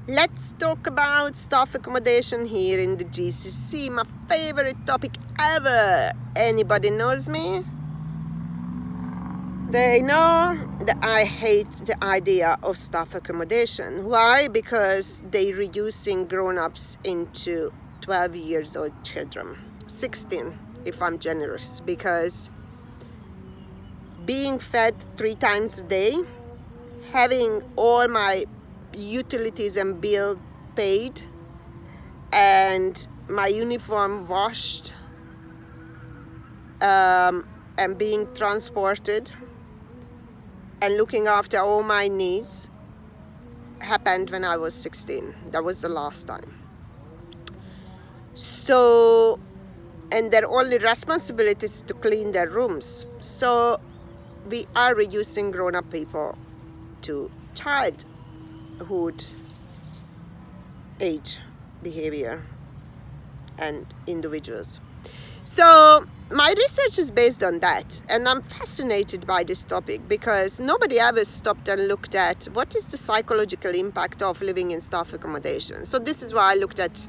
Let's talk about staff accommodation here in the GCC, my favorite topic ever. Anybody knows me? They know that I hate the idea of staff accommodation. Why? Because they're reducing grown-ups into 12 years old children. 16 if I'm generous, because being fed 3 times a day, having all my utilities and bill paid, and my uniform washed, and being transported and looking after all my needs happened when I was 16. That was the last time. So, and their only responsibility is to clean their rooms. So we are reducing grown-up people to childhood age behavior and individuals. So my research is based on that, and I'm fascinated by this topic because nobody ever stopped and looked at what is the psychological impact of living in staff accommodation. So this is what I looked at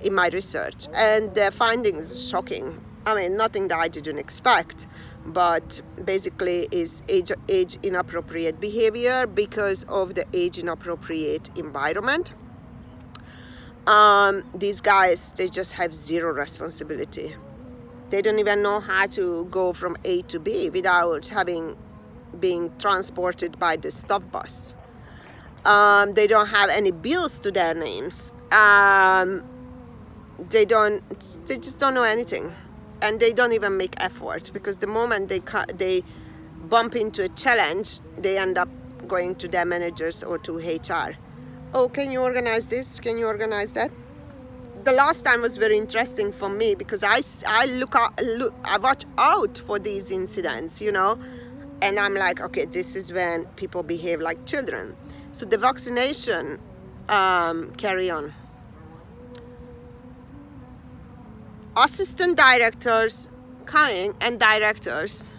in my research, and the findings are shocking. I mean, nothing that I didn't expect, but basically is age inappropriate behavior because of the age inappropriate environment. These guys, they just have zero responsibility. They don't even know how to go from A to B without being transported by the staff bus. They don't have any bills to their names. They just don't know anything, and they don't even make effort, because the moment they bump into a challenge, they end up going to their managers or to HR. Oh, can you organize this? Can you organize that? The last time was very interesting for me because I watch out for these incidents, and I'm like, okay, this is when people behave like children. So the vaccination carry on. Assistant directors coming and directors,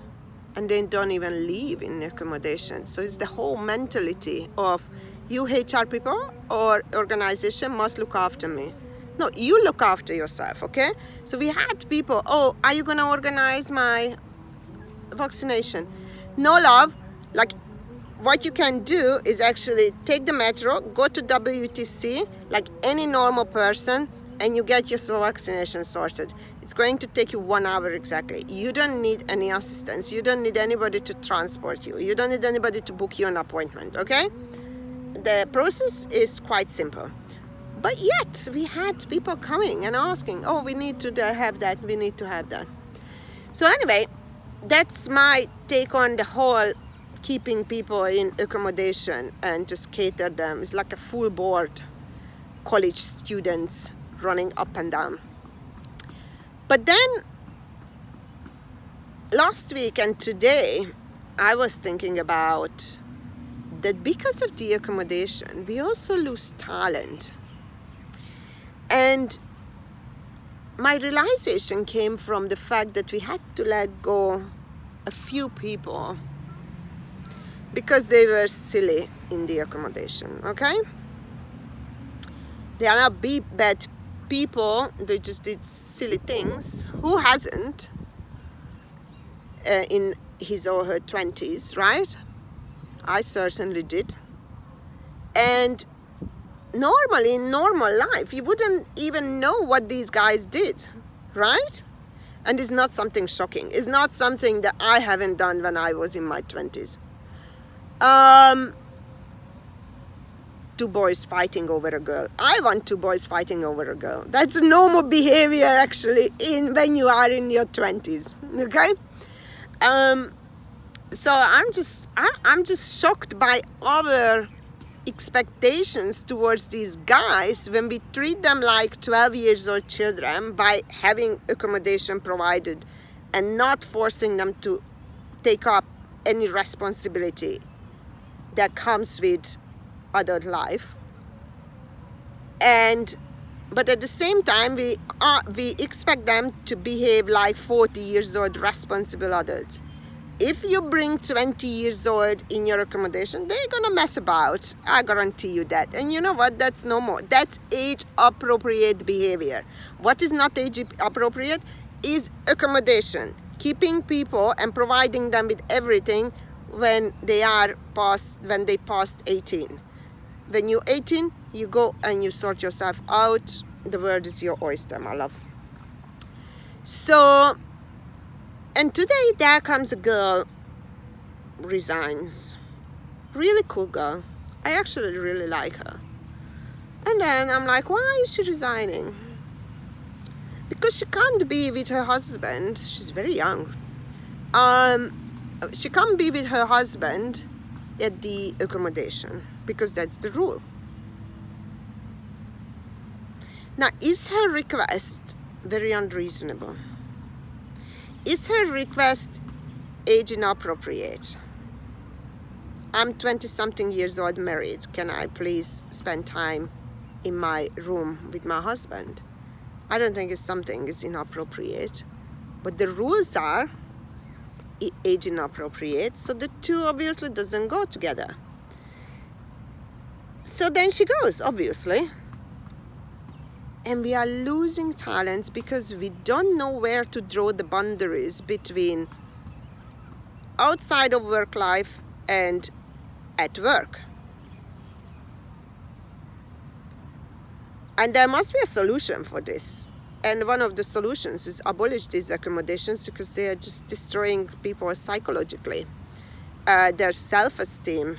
and they don't even live in accommodation. So it's the whole mentality of you HR people or organization must look after me. No, you look after yourself, okay? So we had people, oh, are you gonna organize my vaccination? No, love. Like, what you can do is actually take the metro, go to WTC like any normal person, and you get your vaccination sorted. It's going to take you 1 hour exactly. You don't need any assistance. You don't need anybody to transport you. You don't need anybody to book you an appointment, okay? The process is quite simple. But yet, we had people coming and asking, oh, we need to have that, we need to have that. So anyway, that's my take on the whole keeping people in accommodation and just cater them. It's like a full board college students running up and down. But then, last week and today, I was thinking about that because of the accommodation, we also lose talent. And my realization came from the fact that we had to let go a few people because they were silly in the accommodation, okay? They are not bad people, they just did silly things. Who hasn't in his or her 20s, right? I certainly did. And normally, in normal life, you wouldn't even know what these guys did, right? And it's not something shocking. It's not something that I haven't done when I was in my 20s. 2 boys fighting over a girl. I want 2 boys fighting over a girl. That's normal behavior, actually, when you are in your 20s, okay? So I'm just shocked by our expectations towards these guys when we treat them like 12 years old children by having accommodation provided and not forcing them to take up any responsibility that comes with adult life. But at the same time, we expect them to behave like 40 years old responsible adults. If you bring 20 years old in your accommodation, they're gonna mess about. I guarantee you that. And you know what? That's no more. That's age appropriate behavior. What is not age appropriate is accommodation. Keeping people and providing them with everything when they passed 18. When you're 18, you go and you sort yourself out. The world is your oyster, my love. So, and today there comes a girl, resigns. Really cool girl. I actually really like her. And then I'm like, why is she resigning? Because she can't be with her husband. She's very young. She can't be with her husband at the accommodation because that's the rule. Now, is her request very unreasonable? Is her request age inappropriate? I'm 20-something years old, married. Can I please spend time in my room with my husband? I don't think it's something is inappropriate. But the rules are age inappropriate, so the two obviously doesn't go together. So then she goes, obviously. And we are losing talents because we don't know where to draw the boundaries between outside of work life and at work. And there must be a solution for this. And one of the solutions is abolish these accommodations because they are just destroying people psychologically. Their self-esteem,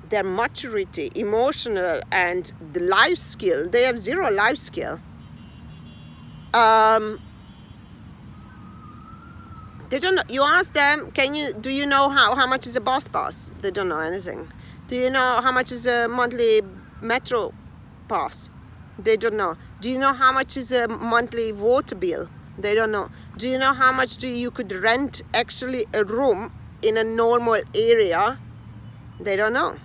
their maturity, emotional, and the life skill. They have zero life skill. They don't know. You ask them, do you know how much is a bus pass? They don't know anything. Do you know how much is a monthly metro pass? They don't know. Do you know how much is a monthly water bill? They don't know. Do you know how much you could rent actually a room in a normal area? They don't know.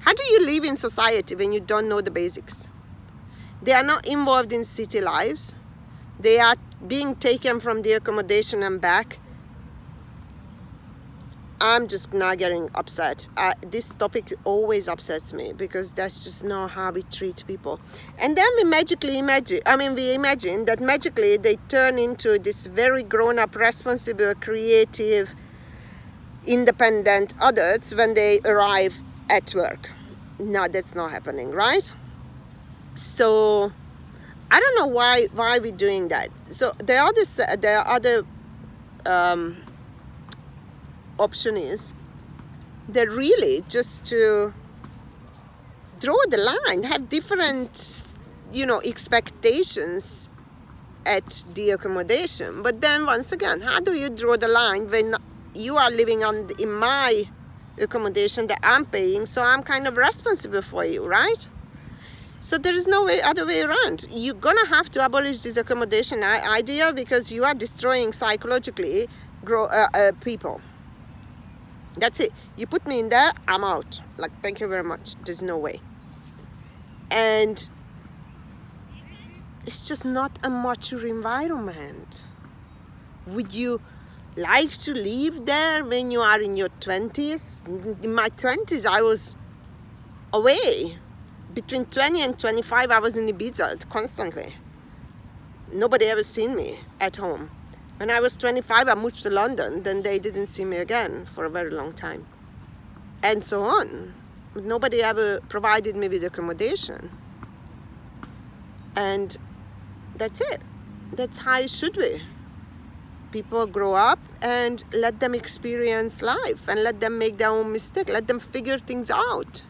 How do you live in society when you don't know the basics? They are not involved in city lives. They are being taken from the accommodation and back. I'm just not getting upset. This topic always upsets me because that's just not how we treat people. And then we imagine that magically they turn into this very grown-up, responsible, creative, independent adults when they arrive at work. No, that's not happening, right? So I don't know why we're doing that. So the other option is that really just to draw the line, have different, expectations at the accommodation. But then once again, how do you draw the line when you are living in my accommodation that I'm paying, so I'm kind of responsible for you, right? So there is no other way around. You're gonna have to abolish this accommodation idea because you are destroying psychologically people. That's it. You put me in there, I'm out. Like, thank you very much. There's no way. And it's just not a mature environment. Would you like to live there when you are in your 20s? In my 20s, I was away. Between 20 and 25, I was in Ibiza constantly. Nobody ever seen me at home. When I was 25, I moved to London. Then they didn't see me again for a very long time. And so on. Nobody ever provided me with accommodation. And that's it. That's how it should be. People grow up and let them experience life and let them make their own mistake. Let them figure things out.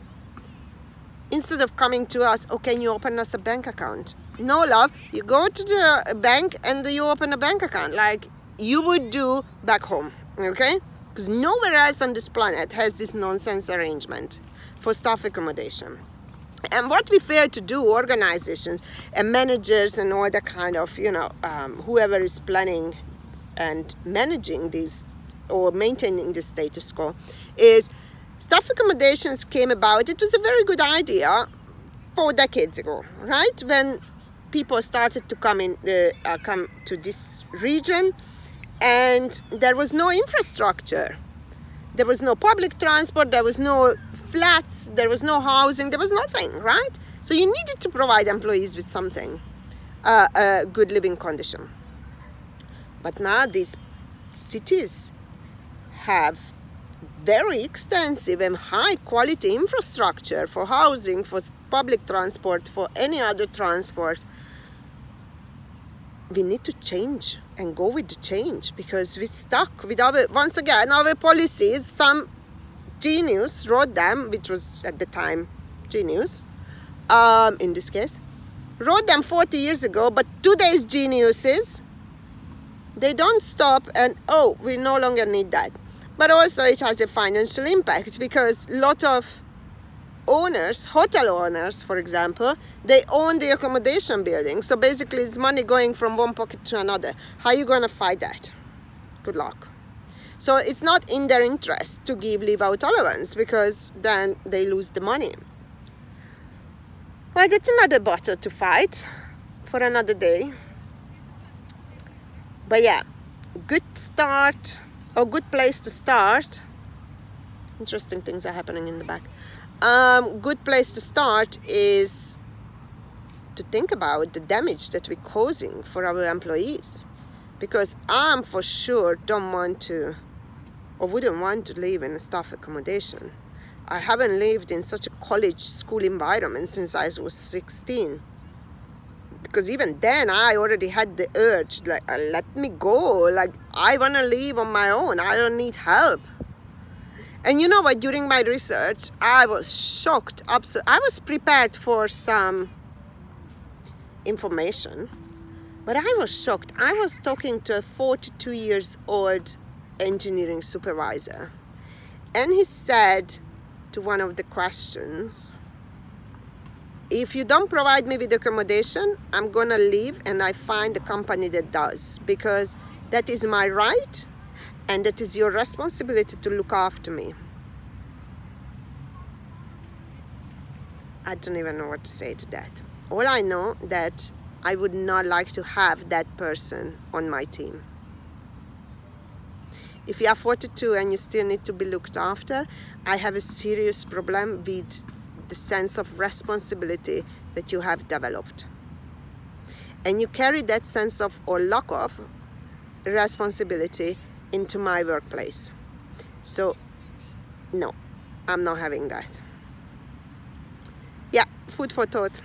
Instead of coming to us, oh, can you open us a bank account? No, love, you go to the bank and you open a bank account like you would do back home, okay? Because nowhere else on this planet has this nonsense arrangement for staff accommodation. And what we fail to do, organizations and managers and all that kind of, whoever is planning and managing these or maintaining the status quo, is staff accommodations came about. It was a very good idea 4 decades ago, right? When people started to come to this region and there was no infrastructure. There was no public transport, there was no flats, there was no housing, there was nothing, right? So you needed to provide employees with something, a good living condition. But now these cities have very extensive and high quality infrastructure for housing, for public transport, for any other transport. We need to change and go with the change, because we're stuck with our policies. Some genius wrote them, which was at the time genius, in this case, wrote them 40 years ago, but today's geniuses, they don't stop and, oh, we no longer need that. But also it has a financial impact, because a lot of owners, hotel owners, for example, they own the accommodation building. So basically it's money going from one pocket to another. How are you going to fight that? Good luck. So it's not in their interest to give leave-out allowance, because then they lose the money. Well, that's another battle to fight for another day. But yeah, good start, or good place to start. Interesting things are happening in the back. Good place to start is to think about the damage that we're causing for our employees, because I'm for sure don't want to, or wouldn't want to live in a staff accommodation. I haven't lived in such a college school environment since I was 16, because even then I already had the urge, like, let me go, like, I want to live on my own, I don't need help. And you know what, during my research, I was shocked. I was prepared for some information, but I was shocked. I was talking to a 42 years old engineering supervisor, and he said to one of the questions, if you don't provide me with accommodation, I'm gonna leave and I find a company that does, because that is my right and that is your responsibility to look after me. I don't even know what to say to that. All I know that I would not like to have that person on my team. If you are 42 and you still need to be looked after, I have a serious problem with the sense of responsibility that you have developed. And you carry that sense of, or lack of, responsibility into my workplace. So, no, I'm not having that. Yeah, food for thought.